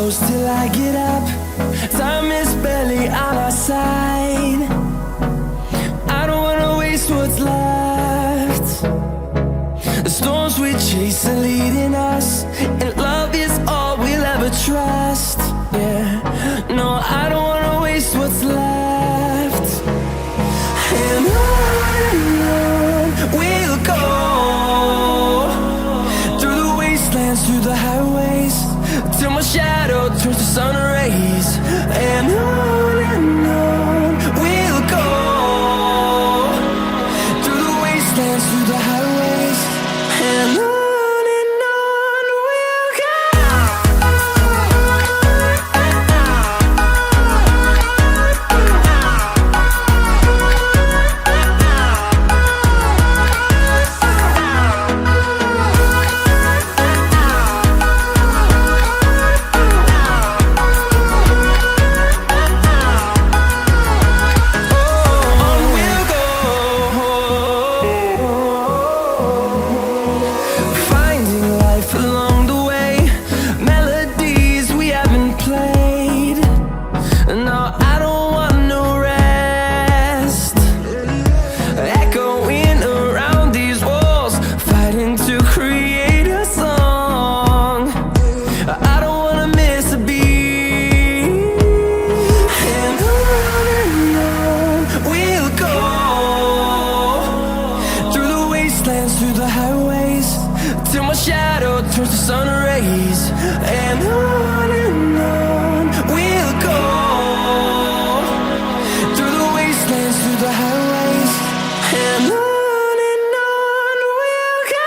close till I get up. Time is barely on our side. I don't wanna waste what's left. The storms we chase are leading us, and love is all we'll ever trust. Yeah, no, I don't wanna waste what's left. And on we'll go, through the wastelands, through the highways, till my shadow turns to sun rays. And on we'll go, through the wastelands, through the highways, and on we'll go. Through the highways, till my shadow turns to sun rays. And on we'll go, through the wastelands, through the highways, and on we'll go.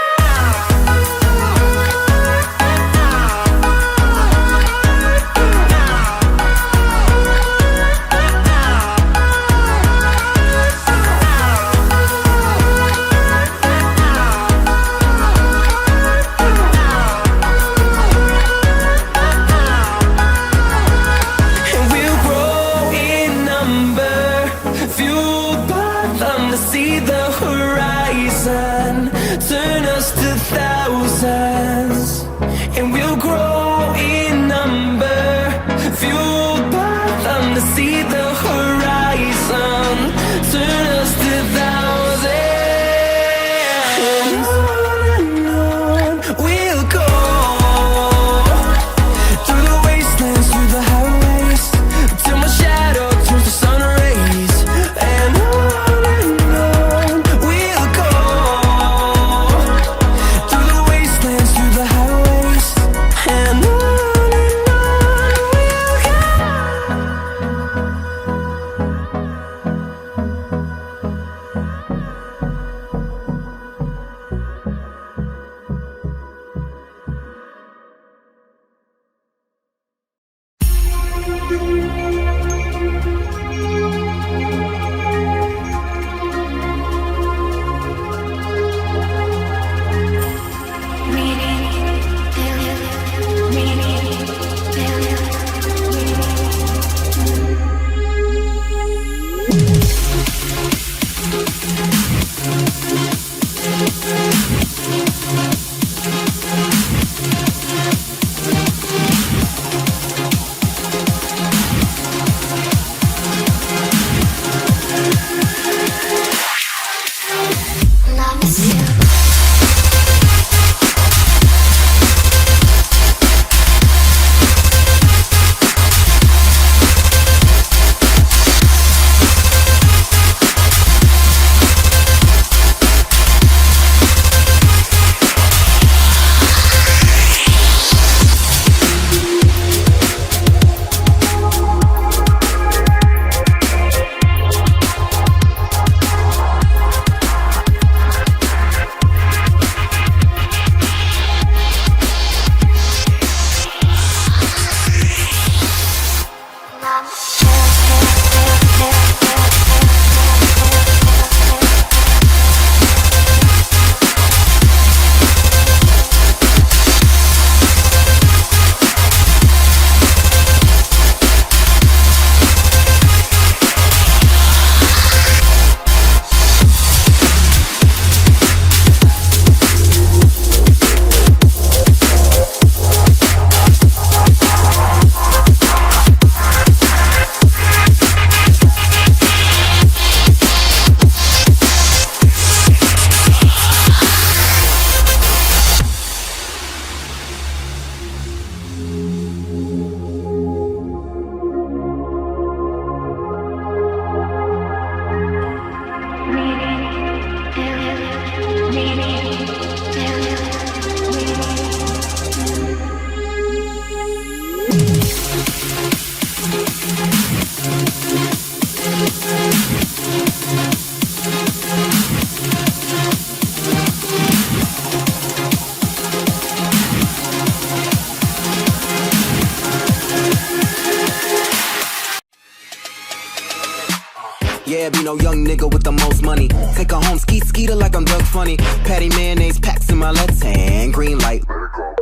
there be no young nigga with the most money. Take her home, skeeter like I'm Doug Funny. Patty mayonnaise packs in my left hand, green light. Let it go.